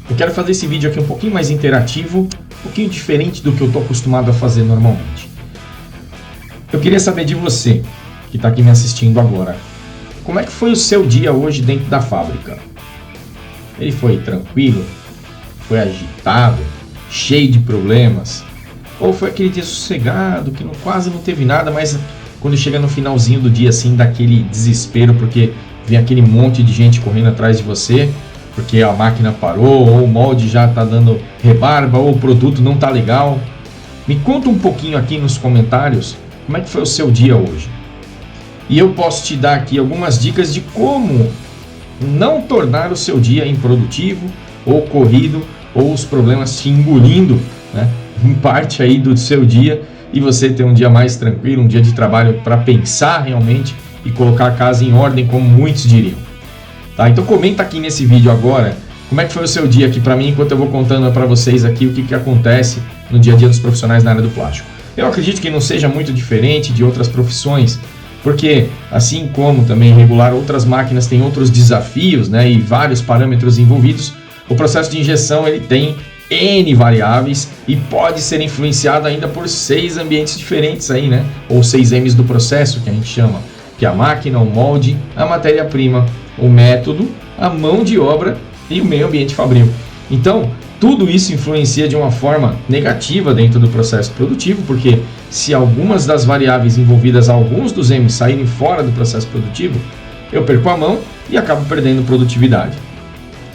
Eu quero fazer esse vídeo aqui um pouquinho mais interativo, um pouquinho diferente do que eu estou acostumado a fazer normalmente. Eu queria saber de você, que está aqui me assistindo agora, como é que foi o seu dia hoje dentro da fábrica? Ele foi tranquilo? Foi agitado? Cheio de problemas? Ou foi aquele dia sossegado, que quase não teve nada, mas quando chega no finalzinho do dia assim, dá aquele desespero porque vem aquele monte de gente correndo atrás de você, porque a máquina parou, ou o molde já está dando rebarba, ou o produto não está legal. Me conta um pouquinho aqui nos comentários como é que foi o seu dia hoje. E eu posso te dar aqui algumas dicas de como não tornar o seu dia improdutivo, ou corrido, ou os problemas te engolindo, né, em parte aí do seu dia, e você ter um dia mais tranquilo, um dia de trabalho para pensar realmente e colocar a casa em ordem, como muitos diriam. Tá? Então comenta aqui nesse vídeo agora como é que foi o seu dia aqui para mim, enquanto eu vou contando para vocês aqui o que acontece no dia a dia dos profissionais na área do plástico. Eu acredito que não seja muito diferente de outras profissões, porque assim como também regular outras máquinas tem outros desafios, né, e vários parâmetros envolvidos, o processo de injeção ele tem N variáveis e pode ser influenciado ainda por 6 ambientes diferentes aí, né? Ou 6 M's do processo que a gente chama, que é a máquina, o molde, a matéria-prima, o método, a mão de obra e o meio ambiente fabril. Então, tudo isso influencia de uma forma negativa dentro do processo produtivo, porque se algumas das variáveis envolvidas, alguns dos M's saírem fora do processo produtivo, eu perco a mão e acabo perdendo produtividade.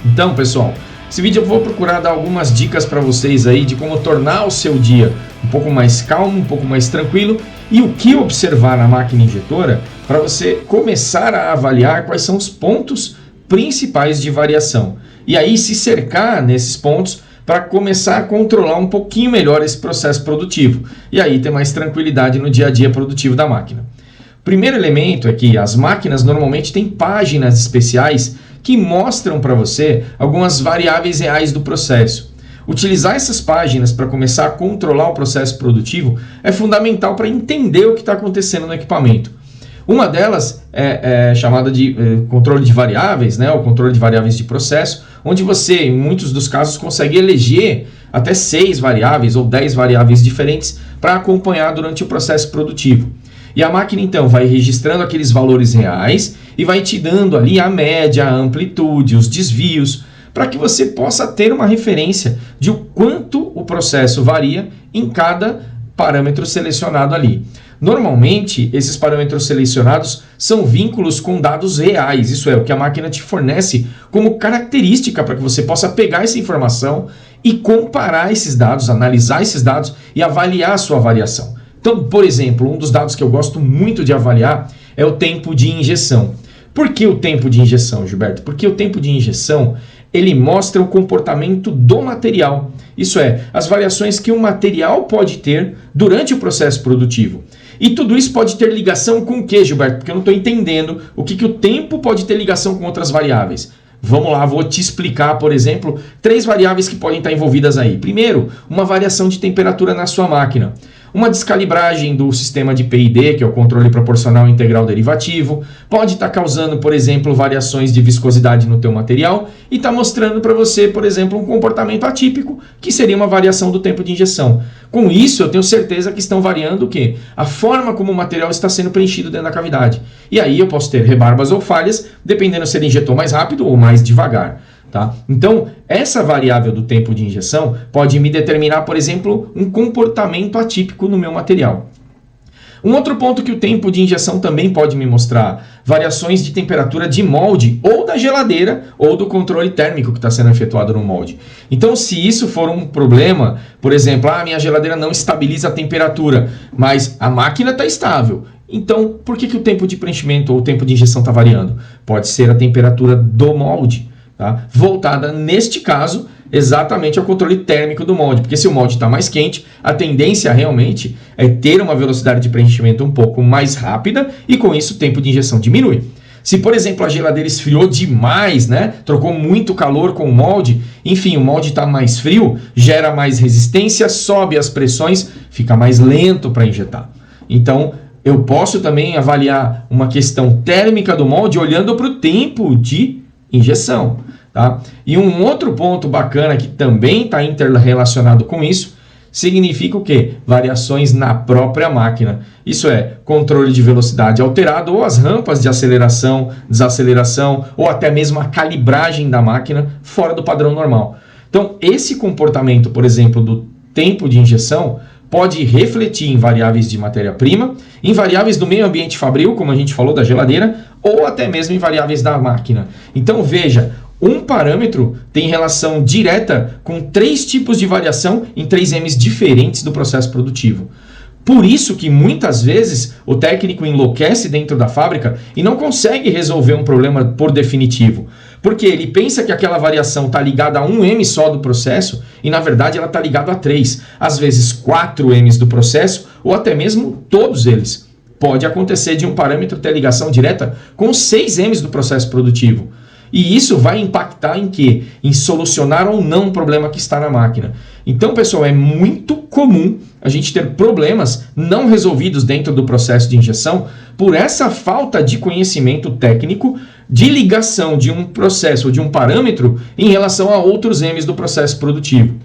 Então, pessoal, esse vídeo eu vou procurar dar algumas dicas para vocês aí de como tornar o seu dia um pouco mais calmo, um pouco mais tranquilo e o que observar na máquina injetora para você começar a avaliar quais são os pontos principais de variação. E aí se cercar nesses pontos para começar a controlar um pouquinho melhor esse processo produtivo e aí ter mais tranquilidade no dia a dia produtivo da máquina. Primeiro elemento é que as máquinas normalmente têm páginas especiais que mostram para você algumas variáveis reais do processo. Utilizar essas páginas para começar a controlar o processo produtivo é fundamental para entender o que está acontecendo no equipamento. Uma delas é chamada de controle de variáveis, né, ou controle de variáveis de processo, onde você, em muitos dos casos, consegue eleger até 6 variáveis ou 10 variáveis diferentes para acompanhar durante o processo produtivo. E a máquina então vai registrando aqueles valores reais e vai te dando ali a média, a amplitude, os desvios, para que você possa ter uma referência de o quanto o processo varia em cada parâmetro selecionado ali. Normalmente, esses parâmetros selecionados são vínculos com dados reais, isso é, o que a máquina te fornece como característica para que você possa pegar essa informação e comparar esses dados, analisar esses dados e avaliar a sua variação. Então, por exemplo, um dos dados que eu gosto muito de avaliar é o tempo de injeção. Por que o tempo de injeção, Gilberto? Porque o tempo de injeção, ele mostra o comportamento do material. Isso é, as variações que o material pode ter durante o processo produtivo. E tudo isso pode ter ligação com o que, Gilberto? Porque eu não estou entendendo o que o tempo pode ter ligação com outras variáveis. Vamos lá, vou te explicar, por exemplo, 3 variáveis que podem estar envolvidas aí. Primeiro, uma variação de temperatura na sua máquina. Uma descalibragem do sistema de PID, que é o controle proporcional integral derivativo, pode estar causando, por exemplo, variações de viscosidade no teu material e está mostrando para você, por exemplo, um comportamento atípico, que seria uma variação do tempo de injeção. Com isso, eu tenho certeza que estão variando o quê? A forma como o material está sendo preenchido dentro da cavidade. E aí eu posso ter rebarbas ou falhas, dependendo se ele injetou mais rápido ou mais devagar. Tá? Então, essa variável do tempo de injeção pode me determinar, por exemplo, um comportamento atípico no meu material. Um outro ponto que o tempo de injeção também pode me mostrar, variações de temperatura de molde, ou da geladeira, ou do controle térmico que está sendo efetuado no molde. Então, se isso for um problema, por exemplo, minha geladeira não estabiliza a temperatura, mas a máquina está estável. Então, por que o tempo de preenchimento ou o tempo de injeção está variando? Pode ser a temperatura do molde. Tá? Voltada, neste caso, exatamente ao controle térmico do molde, porque se o molde está mais quente, a tendência realmente é ter uma velocidade de preenchimento um pouco mais rápida e com isso o tempo de injeção diminui. Se, por exemplo, a geladeira esfriou demais, né? Trocou muito calor com o molde, enfim, o molde está mais frio, gera mais resistência, sobe as pressões, fica mais lento para injetar. Então, eu posso também avaliar uma questão térmica do molde olhando para o tempo de injeção. Tá? E um outro ponto bacana que também está interrelacionado com isso, significa o quê? Variações na própria máquina. Isso é, controle de velocidade alterado, ou as rampas de aceleração, desaceleração, ou até mesmo a calibragem da máquina fora do padrão normal. Então, esse comportamento, por exemplo, do tempo de injeção, pode refletir em variáveis de matéria-prima, em variáveis do meio ambiente fabril, como a gente falou, da geladeira, ou até mesmo em variáveis da máquina. Então, veja, um parâmetro tem relação direta com 3 tipos de variação em 3 M's diferentes do processo produtivo. Por isso que muitas vezes o técnico enlouquece dentro da fábrica e não consegue resolver um problema por definitivo. Porque ele pensa que aquela variação está ligada a 1 M só do processo e na verdade ela está ligada a 3, às vezes 4 M's do processo ou até mesmo todos eles. Pode acontecer de um parâmetro ter ligação direta com 6 M's do processo produtivo. E isso vai impactar em quê? Em solucionar ou não o problema que está na máquina. Então, pessoal, é muito comum a gente ter problemas não resolvidos dentro do processo de injeção por essa falta de conhecimento técnico de ligação de um processo ou de um parâmetro em relação a outros M's do processo produtivo.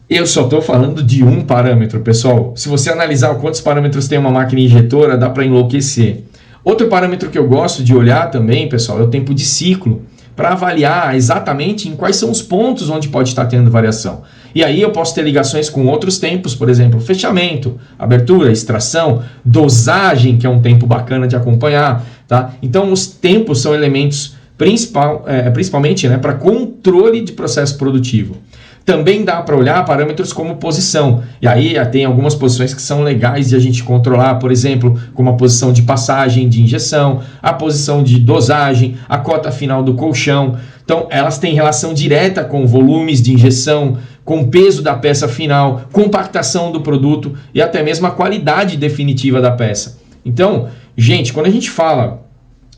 Eu só estou falando de um parâmetro, pessoal. Se você analisar quantos parâmetros tem uma máquina injetora, dá para enlouquecer. Outro parâmetro que eu gosto de olhar também, pessoal, é o tempo de ciclo, para avaliar exatamente em quais são os pontos onde pode estar tendo variação. E aí eu posso ter ligações com outros tempos, por exemplo, fechamento, abertura, extração, dosagem, que é um tempo bacana de acompanhar. Tá? Então os tempos são elementos principalmente para controle de processo produtivo. Também dá para olhar parâmetros como posição. E aí tem algumas posições que são legais de a gente controlar, por exemplo, como a posição de passagem de injeção, a posição de dosagem, a cota final do colchão. Então, elas têm relação direta com volumes de injeção, com o peso da peça final, compactação do produto e até mesmo a qualidade definitiva da peça. Então, gente, quando a gente fala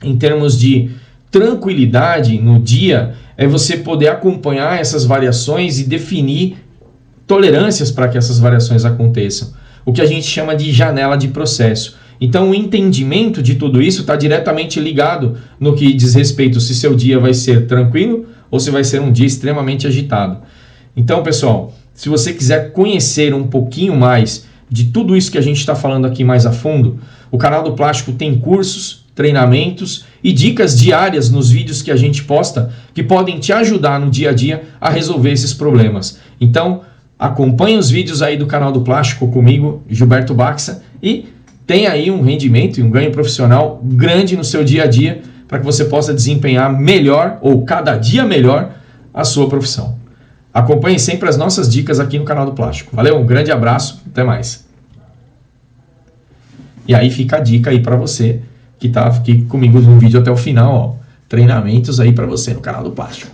em termos de tranquilidade no dia, é você poder acompanhar essas variações e definir tolerâncias para que essas variações aconteçam. O que a gente chama de janela de processo. Então, o entendimento de tudo isso está diretamente ligado no que diz respeito se seu dia vai ser tranquilo ou se vai ser um dia extremamente agitado. Então, pessoal, se você quiser conhecer um pouquinho mais de tudo isso que a gente está falando aqui mais a fundo, o canal do Plástico tem cursos, treinamentos e dicas diárias nos vídeos que a gente posta que podem te ajudar no dia a dia a resolver esses problemas. Então, acompanhe os vídeos aí do canal do Plástico comigo, Gilberto Baxa, e tenha aí um rendimento e um ganho profissional grande no seu dia a dia para que você possa desempenhar melhor ou cada dia melhor a sua profissão. Acompanhe sempre as nossas dicas aqui no canal do Plástico. Valeu, um grande abraço, até mais. E aí fica a dica aí para você que tá aqui comigo no vídeo até o final, ó, treinamentos aí para você no canal do Plástico.